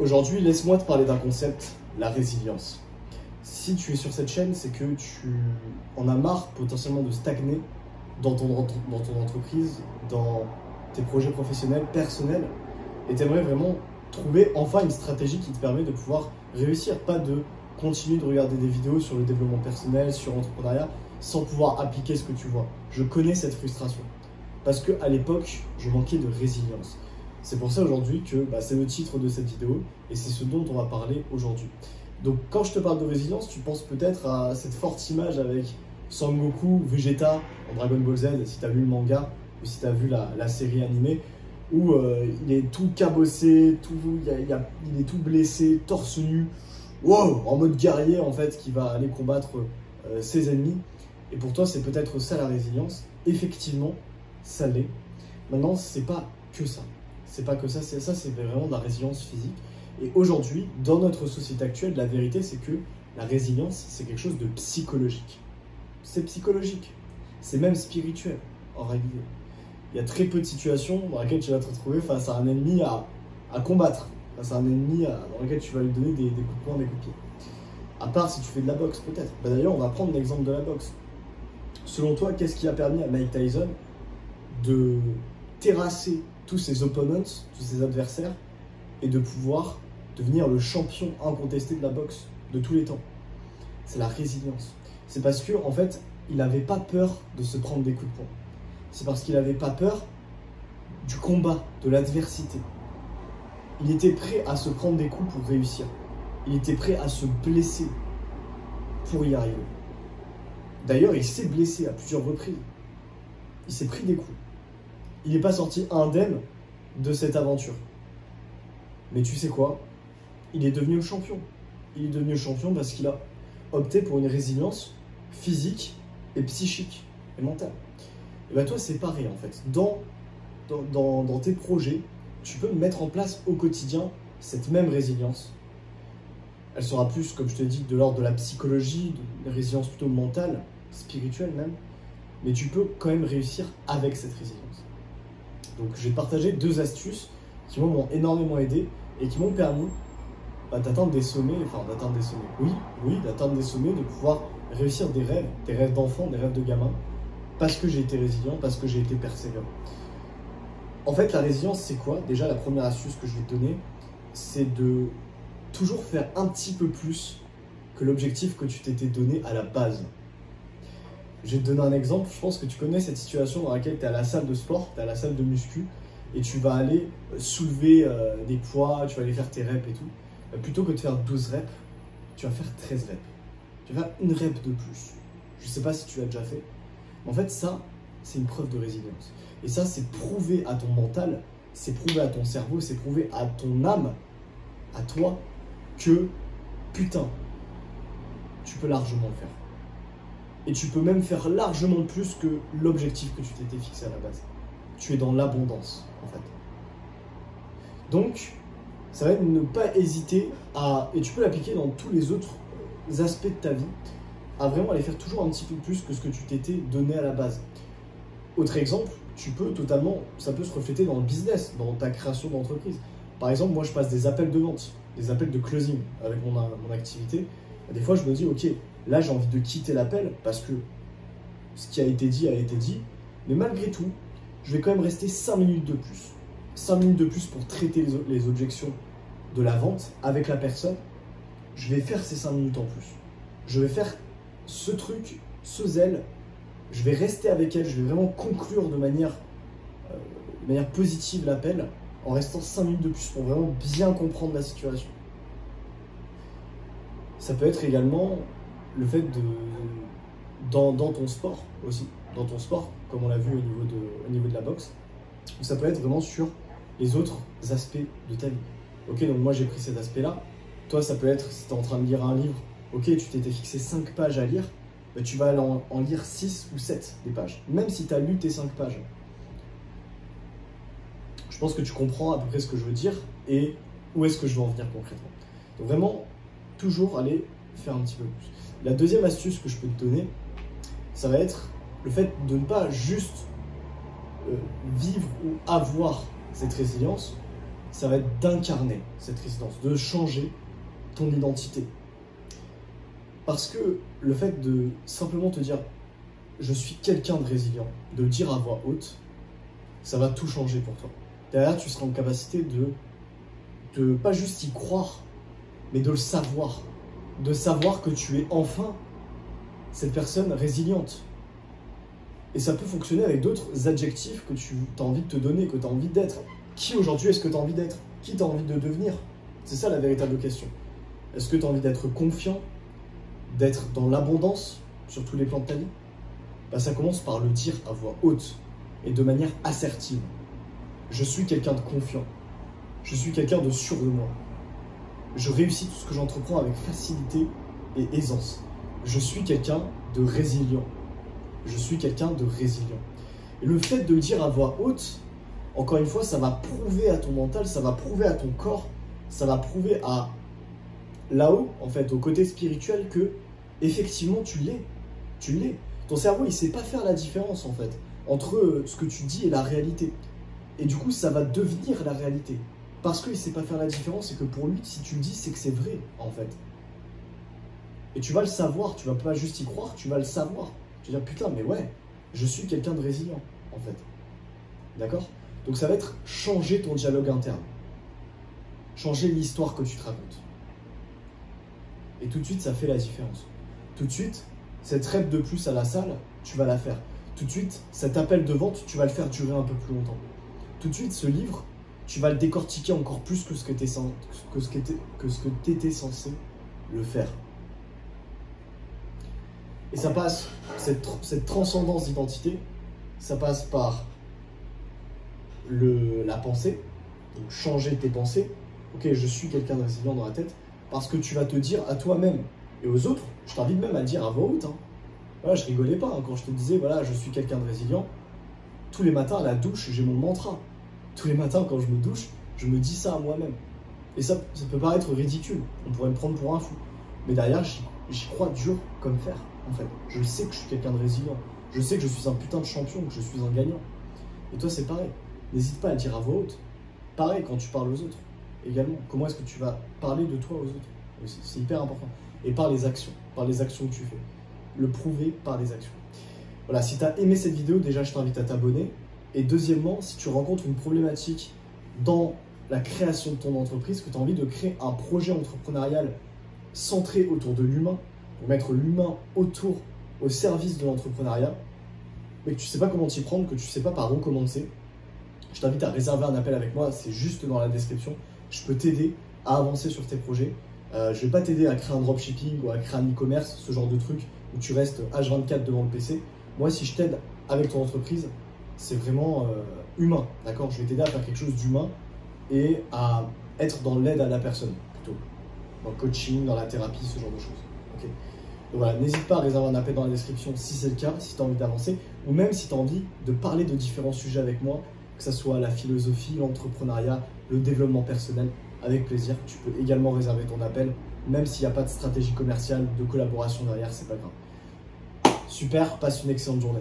Aujourd'hui, laisse-moi te parler d'un concept, la résilience. Si tu es sur cette chaîne, c'est que tu en as marre potentiellement de stagner dans ton entreprise, dans tes projets professionnels, personnels, et tu aimerais vraiment trouver enfin une stratégie qui te permet de pouvoir réussir, pas de continuer de regarder des vidéos sur le développement personnel, sur l'entrepreneuriat, sans pouvoir appliquer ce que tu vois. Je connais cette frustration, parce qu'à l'époque, je manquais de résilience. C'est pour ça aujourd'hui que c'est le titre de cette vidéo, et c'est ce dont on va parler aujourd'hui. Donc quand je te parle de résilience, tu penses peut-être à cette forte image avec Son Goku, Vegeta, en Dragon Ball Z, si tu as vu le manga, ou si tu as vu la série animée, où il est tout cabossé, il est tout blessé, torse nu, wow, en mode guerrier en fait, qui va aller combattre ses ennemis. Et pour toi, c'est peut-être ça la résilience. Effectivement, ça l'est. Maintenant, c'est pas que ça. C'est pas que ça, c'est vraiment de la résilience physique. Et aujourd'hui, dans notre société actuelle, la vérité, c'est que la résilience, c'est quelque chose de psychologique. C'est psychologique. C'est même spirituel, en réalité. Il y a très peu de situations dans lesquelles tu vas te retrouver face à un ennemi à combattre, face à un ennemi dans lequel tu vas lui donner des coups de poing, des coups de pied. À part si tu fais de la boxe, peut-être. D'ailleurs, on va prendre l'exemple de la boxe. Selon toi, qu'est-ce qui a permis à Mike Tyson de terrasser tous ses opponents, tous ses adversaires, et de pouvoir devenir le champion incontesté de la boxe de tous les temps? C'est la résilience. C'est parce que, en fait, il n'avait pas peur de se prendre des coups de poing. C'est parce qu'il n'avait pas peur du combat, de l'adversité. Il était prêt à se prendre des coups pour réussir. Il était prêt à se blesser pour y arriver. D'ailleurs, il s'est blessé à plusieurs reprises. Il s'est pris des coups. Il n'est pas sorti indemne de cette aventure. Mais tu sais quoi? Il est devenu le champion. Il est devenu le champion parce qu'il a opté pour une résilience physique et psychique et mentale. Et bien toi, c'est pareil en fait. Dans tes projets, tu peux mettre en place au quotidien cette même résilience. Elle sera plus, comme je te dis, de l'ordre de la psychologie, de résilience plutôt mentale, spirituelle même. Mais tu peux quand même réussir avec cette résilience. Donc je vais te partager 2 astuces qui m'ont énormément aidé et qui m'ont permis d'atteindre des sommets, d'atteindre des sommets, de pouvoir réussir des rêves d'enfant, des rêves de gamin, parce que j'ai été résilient, parce que j'ai été persévérant. En fait, la résilience, c'est quoi? Déjà, la première astuce que je vais te donner, c'est de toujours faire un petit peu plus que l'objectif que tu t'étais donné à la base. Je vais te donner un exemple. Je pense que tu connais cette situation dans laquelle tu es à la salle de sport, tu es à la salle de muscu, et tu vas aller soulever des poids, tu vas aller faire tes reps et tout. Plutôt que de faire 12 reps, tu vas faire 13 reps. Tu vas faire une rep de plus. Je ne sais pas si tu l'as déjà fait. En fait, ça, c'est une preuve de résilience. Et ça, c'est prouver à ton mental, c'est prouver à ton cerveau, c'est prouver à ton âme, à toi, que, putain, tu peux largement le faire. Et tu peux même faire largement plus que l'objectif que tu t'étais fixé à la base. Tu es dans l'abondance, en fait. Donc, ça va être ne pas hésiter à, et tu peux l'appliquer dans tous les autres aspects de ta vie, à vraiment aller faire toujours un petit peu plus que ce que tu t'étais donné à la base. Autre exemple, ça peut se refléter dans le business, dans ta création d'entreprise. Par exemple, moi je passe des appels de vente, des appels de closing avec mon activité. Des fois je me dis, ok, là j'ai envie de quitter l'appel parce que ce qui a été dit, mais malgré tout, je vais quand même rester 5 minutes de plus. 5 minutes de plus pour traiter les objections de la vente avec la personne. Je vais faire ces 5 minutes en plus. Je vais faire ce truc, ce zèle, je vais rester avec elle, je vais vraiment conclure de manière positive l'appel en restant 5 minutes de plus pour vraiment bien comprendre la situation. Ça peut être également le fait dans ton sport aussi, dans ton sport, comme on l'a vu au niveau de la boxe, ou ça peut être vraiment sur les autres aspects de ta vie. Ok, donc moi j'ai pris cet aspect-là, toi ça peut être si tu es en train de lire un livre, ok, tu t'étais fixé 5 pages à lire, tu vas en lire 6 ou 7 des pages, même si tu as lu tes 5 pages. Je pense que tu comprends à peu près ce que je veux dire et où est-ce que je veux en venir concrètement. Donc vraiment, toujours aller faire un petit peu plus. La deuxième astuce que je peux te donner, ça va être le fait de ne pas juste vivre ou avoir cette résilience, ça va être d'incarner cette résilience, de changer ton identité. Parce que le fait de simplement te dire « je suis quelqu'un de résilient », de le dire à voix haute, ça va tout changer pour toi. Derrière, tu seras en capacité de pas juste y croire, mais de le savoir. De savoir que tu es enfin cette personne résiliente. Et ça peut fonctionner avec d'autres adjectifs que tu as envie de te donner, que tu as envie d'être. Qui aujourd'hui est-ce que tu as envie d'être? Qui tu as envie de devenir? C'est ça la véritable question. Est-ce que tu as envie d'être confiant, d'être dans l'abondance sur tous les plans de ta vie? Bah, ça commence par le dire à voix haute et de manière assertive. Je suis quelqu'un de confiant. Je suis quelqu'un de sûr de moi. Je réussis tout ce que j'entreprends avec facilité et aisance. Je suis quelqu'un de résilient. Je suis quelqu'un de résilient. Et le fait de le dire à voix haute, encore une fois, ça va prouver à ton mental, ça va prouver à ton corps, ça va prouver à là-haut, en fait, au côté spirituel, que effectivement tu l'es. Tu l'es. Ton cerveau, il ne sait pas faire la différence, en fait, entre ce que tu dis et la réalité. Et du coup, ça va devenir la réalité. Parce qu'il ne sait pas faire la différence et que pour lui, si tu le dis, c'est que c'est vrai, en fait. Et tu vas le savoir, tu vas pas juste y croire, tu vas le savoir. Tu vas dire, putain, mais ouais, je suis quelqu'un de résilient, en fait. D'accord? Donc ça va être changer ton dialogue interne. Changer l'histoire que tu te racontes. Et tout de suite, ça fait la différence. Tout de suite, cette rep de plus à la salle, tu vas la faire. Tout de suite, cet appel de vente, tu vas le faire durer un peu plus longtemps. Tout de suite, ce livre, tu vas le décortiquer encore plus que ce que tu étais censé le faire. Et ça passe, cette transcendance d'identité, ça passe par la pensée, donc changer tes pensées. Ok, je suis quelqu'un de résilient dans la tête, parce que tu vas te dire à toi-même et aux autres, je t'invite même à le dire à voix haute. Hein. Voilà, je rigolais pas hein, quand je te disais, voilà, je suis quelqu'un de résilient. Tous les matins à la douche, j'ai mon mantra. Tous les matins quand je me douche, je me dis ça à moi-même. Et ça peut paraître ridicule, on pourrait me prendre pour un fou. Mais derrière, j'y crois dur comme fer, en fait. Je sais que je suis quelqu'un de résilient. Je sais que je suis un putain de champion, que je suis un gagnant. Et toi, c'est pareil. N'hésite pas à le dire à voix haute. Pareil quand tu parles aux autres. Également, comment est-ce que tu vas parler de toi aux autres? C'est hyper important. Et par les actions que tu fais. Le prouver par les actions. Voilà, si tu as aimé cette vidéo, déjà, je t'invite à t'abonner. Et deuxièmement, si tu rencontres une problématique dans la création de ton entreprise, que tu as envie de créer un projet entrepreneurial centré autour de l'humain, pour mettre l'humain au service de l'entrepreneuriat, mais que tu ne sais pas comment t'y prendre, que tu ne sais pas par où commencer, je t'invite à réserver un appel avec moi, c'est juste dans la description. Je peux t'aider à avancer sur tes projets. Je ne vais pas t'aider à créer un dropshipping ou à créer un e-commerce, ce genre de truc où tu restes H24 devant le PC. Moi, si je t'aide avec ton entreprise, c'est vraiment humain, d'accord? Je vais t'aider à faire quelque chose d'humain et à être dans l'aide à la personne, plutôt. Dans le coaching, dans la thérapie, ce genre de choses. Okay. Donc voilà, n'hésite pas à réserver un appel dans la description si c'est le cas, si tu as envie d'avancer, ou même si tu as envie de parler de différents sujets avec moi, que ce soit la philosophie, l'entrepreneuriat, le développement personnel, avec plaisir. Tu peux également réserver ton appel, même s'il n'y a pas de stratégie commerciale, de collaboration derrière, c'est pas grave. Super, passe une excellente journée.